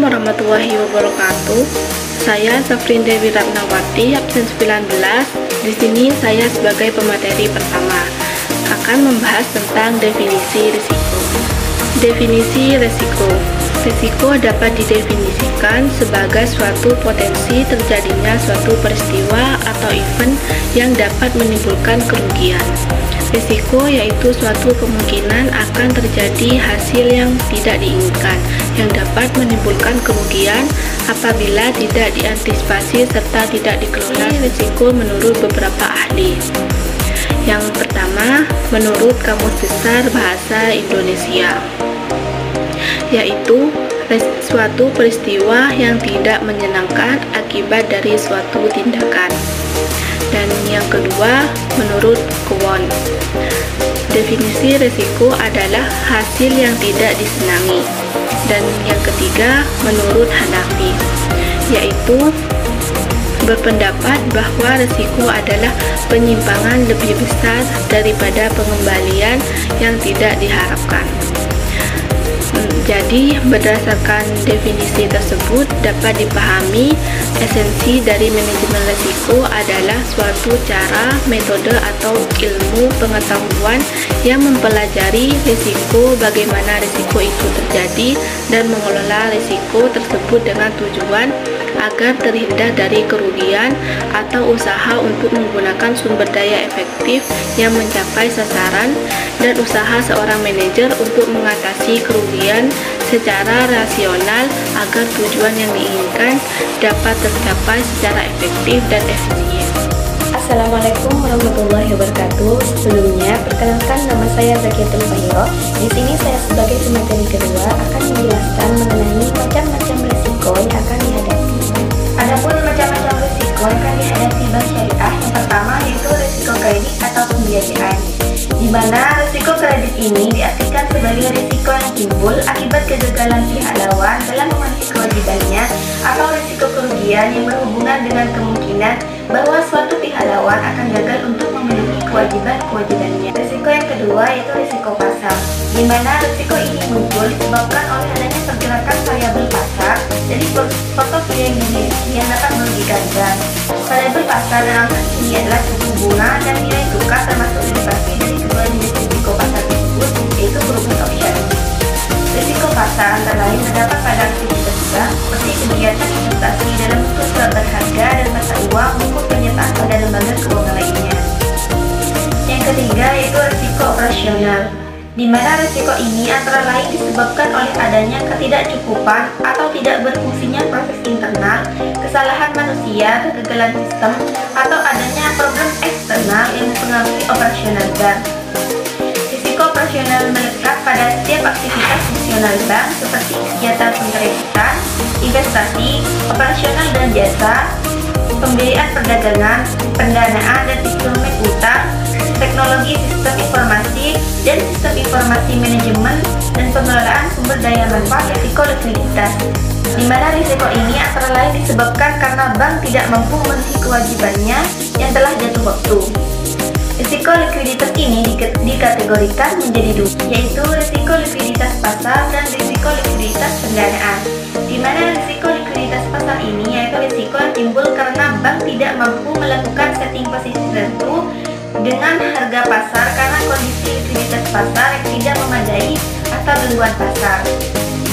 warahmatullahi wabarakatuh. Saya Safrin Dewi Ratnawati, absen 19. Di sini saya sebagai pemateri pertama akan membahas tentang definisi risiko. Definisi risiko. Risiko dapat didefinisikan sebagai suatu potensi terjadinya suatu peristiwa atau event yang dapat menimbulkan kerugian. Risiko yaitu suatu kemungkinan akan terjadi hasil yang tidak diinginkan yang dapat menimbulkan kerugian apabila tidak diantisipasi serta tidak dikelola. Risiko menurut beberapa ahli. Yang pertama, menurut Kamus Besar Bahasa Indonesia, yaitu suatu peristiwa yang tidak menyenangkan akibat dari suatu tindakan. Dan yang kedua, menurut Kwon, definisi risiko adalah hasil yang tidak disenangi. Dan yang ketiga, menurut Hanafi, yaitu berpendapat bahwa risiko adalah penyimpangan lebih besar daripada pengembalian yang tidak diharapkan. Jadi, berdasarkan definisi tersebut dapat dipahami esensi dari manajemen risiko adalah suatu cara, metode, atau ilmu pengetahuan yang mempelajari risiko, bagaimana risiko itu terjadi, dan mengelola risiko tersebut dengan tujuan agar terhindar dari kerugian atau usaha untuk menggunakan sumber daya efektif yang mencapai sasaran, dan usaha seorang manajer untuk mengatasi kerugian secara rasional agar tujuan yang diinginkan dapat tercapai secara efektif dan efisien. Assalamualaikum warahmatullahi wabarakatuh. Sebelumnya, perkenalkan nama saya Zakiatul Fahiro. Di sini saya sebagai pemateri kedua akan menjelaskan mengenai macam-macam risiko yang akan dihadapi. Adapun macam-macam risiko yang akan dihadapi bank syariah, yang pertama yaitu risiko kredit atau pembiayaan, di mana risiko kredit ini diartikan sebagai risiko yang timbul akibat kegagalan pihak lawan dalam memenuhi kewajibannya atau risiko kerugian yang berhubungan dengan kemungkinan bahwa suatu pihak lawan akan gagal untuk memenuhi kewajiban-kewajibannya. Risiko yang kedua yaitu risiko pasar, di mana risiko ini muncul disebabkan oleh adanya pergerakan variabel pasar dari portofolio yang dimiliki yang dapat merugikan bank. Variabel pasar dalam hal ini adalah suku bunga dan nilai tukar termasuk derivasi dari kedua jenis risiko pasar tersebut, yaitu perubahan option. Risiko pasar antara lain terdapat pada aktivitas bank seperti kegiatan investasi dalam bentuk surat berharga dan mata uang maupun penyertaan pada lembaga keuangan lainnya. Yang ketiga yaitu risiko operasional, di mana risiko ini antara lain disebabkan oleh adanya ketidakcukupan atau tidak berfungsinya proses internal, kesalahan manusia, kegagalan sistem, atau adanya problem eksternal yang mempengaruhi operasional bank. Risiko operasional melekat pada setiap aktivitas fungsional bank seperti kegiatan pengkreditan, investasi, operasional dan jasa, pembiayaan perdagangan, pendanaan dan instrumen utang, teknologi sistem informasi dan sistem informasi manajemen, dan pengelolaan sumber daya manfaat risiko likuiditas, di mana risiko ini antara lain disebabkan karena bank tidak mampu memenuhi kewajibannya yang telah jatuh waktu. Risiko likuiditas ini dikategorikan menjadi dua, yaitu risiko likuiditas pasar dan risiko likuiditas pendanaan, di mana risiko likuiditas pasar ini yaitu risiko yang timbul karena bank tidak mampu melakukan setting posisi tertentu dengan harga pasar karena kondisi likuiditas pasar yang tidak memadai atau gangguan pasar.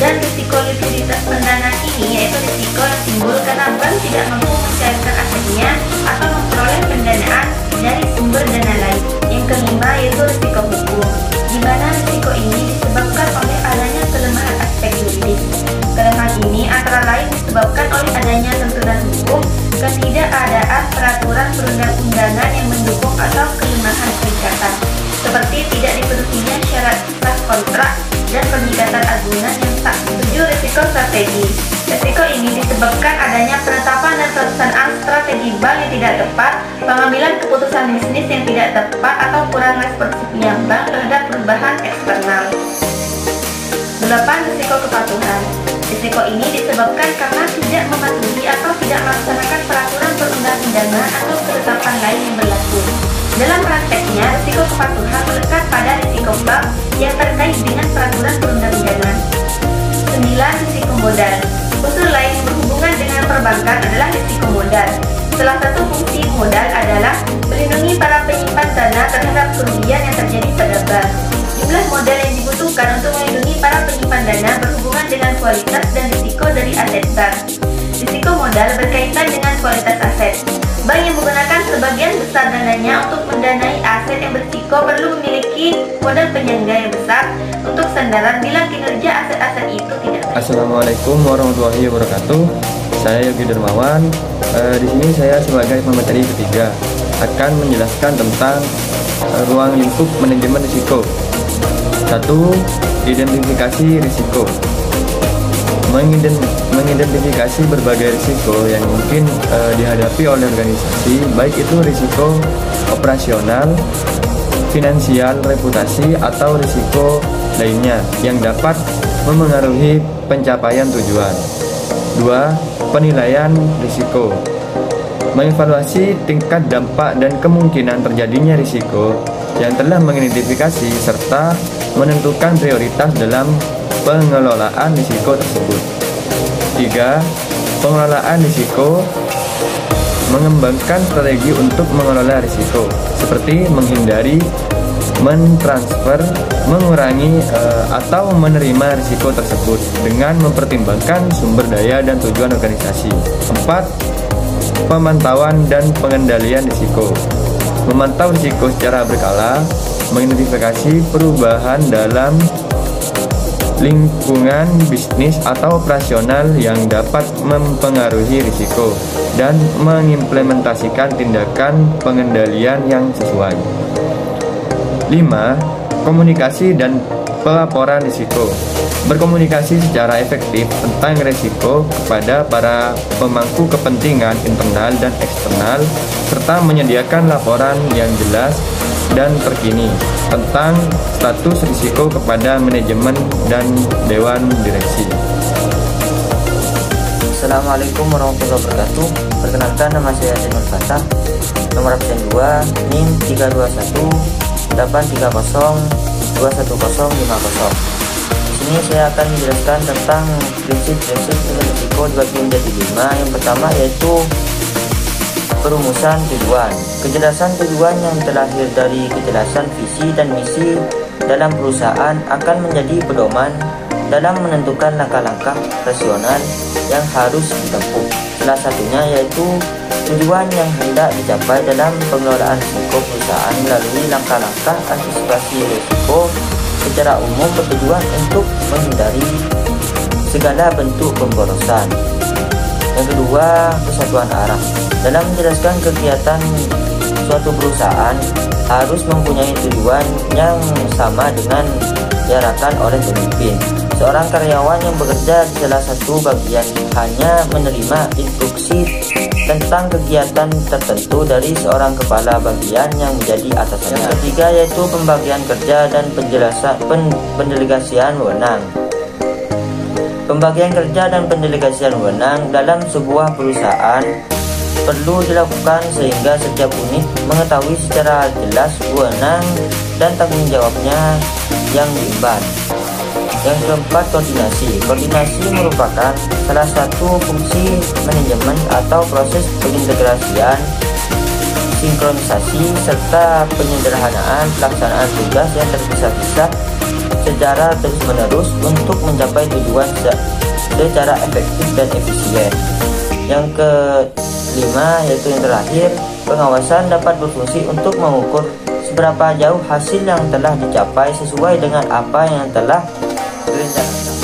Dan risiko likuiditas pendanaan ini yaitu risiko yang timbul karena bank tidak mampu mencairkan asetnya atau memperoleh pendanaan dari sumber dana lain. Yang kelima yaitu risiko hukum, di mana risiko ini disebabkan oleh adanya kelemahan aspek juridis. Kelemahan ini antara lain disebabkan oleh adanya tuntunan hukum, ketidakadaan peraturan perundang-undangan yang mendukung atau kelemahan perikatan, seperti tidak dipenuhinya syarat sah kontrak dan pengikatan agunan yang tak setuju. Risiko strategi. Risiko ini disebabkan adanya penetapan dan pelaksanaan strategi bank yang tidak tepat, pengambilan keputusan bisnis yang tidak tepat, atau kurang responsifnya bank terhadap perubahan eksternal. 8. Risiko kepatuhan. Risiko ini disebabkan karena tidak mematuhi atau tidak melaksanakan peraturan perundang-undangan atau ketetapan lain yang berlaku. Dalam prakteknya, risiko kepatuhan melekat pada risiko bank yang terkait dengan peraturan perundang-undangan. 9. Risiko modal. kembangkan adalah risiko modal. Salah satu fungsi modal adalah melindungi para penyimpan dana terhadap kerugian yang terjadi pada bank. Jumlah modal yang dibutuhkan untuk melindungi para penyimpan dana berhubungan dengan kualitas dan risiko dari aset bank. Risiko modal berkaitan dengan kualitas aset. Bank yang menggunakan sebagian besar dananya untuk mendanai aset yang berisiko perlu memiliki modal penyangga yang besar untuk sandaran bila kinerja aset-aset itu tidak baik. Assalamualaikum warahmatullahi wabarakatuh. Saya Yogi Dermawan. Di sini saya sebagai pemateri ketiga akan menjelaskan tentang ruang lingkup manajemen risiko. 1. Identifikasi risiko. Mengidentifikasi berbagai risiko yang mungkin dihadapi oleh organisasi, baik itu risiko operasional, finansial, reputasi, atau risiko lainnya yang dapat memengaruhi pencapaian tujuan. 2. Penilaian risiko. Mengevaluasi tingkat dampak dan kemungkinan terjadinya risiko yang telah mengidentifikasi serta menentukan prioritas dalam pengelolaan risiko tersebut. 3. Pengelolaan risiko. Mengembangkan strategi untuk mengelola risiko, seperti menghindari, mentransfer, mengurangi, atau menerima risiko tersebut dengan mempertimbangkan sumber daya dan tujuan organisasi. 4. Pemantauan dan pengendalian risiko. Memantau risiko secara berkala, mengidentifikasi perubahan dalam lingkungan bisnis atau operasional yang dapat mempengaruhi risiko dan mengimplementasikan tindakan pengendalian yang sesuai. 5. Komunikasi dan pelaporan risiko. Berkomunikasi secara efektif tentang risiko kepada para pemangku kepentingan internal dan eksternal serta menyediakan laporan yang jelas dan terkini tentang status risiko kepada manajemen dan dewan direksi. Assalamualaikum warahmatullahi wabarakatuh. Perkenalkan, nama saya Zainul Fatah. Nomor absen 2 NIM 321 830 21050. Di sini saya akan menjelaskan tentang prinsip-prinsip risiko dibagi menjadi 5. Yang pertama yaitu perumusan tujuan. Kejelasan tujuan yang terlahir dari kejelasan visi dan misi dalam perusahaan akan menjadi pedoman dalam menentukan langkah-langkah rasional yang harus ditempuh. Salah satunya yaitu tujuan yang hendak dicapai dalam pengelolaan risiko perusahaan melalui langkah-langkah antisipasi risiko secara umum bertujuan untuk menghindari segala bentuk pemborosan. Yang kedua, kesatuan arah. Dalam menjelaskan kegiatan suatu perusahaan harus mempunyai tujuan yang sama dengan diarahkan oleh pemimpin. Seorang karyawan yang bekerja di salah satu bagian hanya menerima instruksi tentang kegiatan tertentu dari seorang kepala bagian yang menjadi atasannya. Yang ketiga yaitu pembagian kerja dan pendelegasian wewenang. Pembagian kerja dan pendelegasian wewenang dalam sebuah perusahaan perlu dilakukan sehingga setiap unit mengetahui secara jelas wewenang dan tanggung jawabnya yang diemban. Yang keempat, koordinasi. Koordinasi merupakan salah satu fungsi manajemen atau proses pengintegrasian, sinkronisasi, serta penyederhanaan pelaksanaan tugas yang terpisah-pisah secara terus-menerus untuk mencapai tujuan secara efektif dan efisien. Yang kelima yaitu yang terakhir, pengawasan dapat berfungsi untuk mengukur seberapa jauh hasil yang telah dicapai sesuai dengan apa yang telah direncanakan.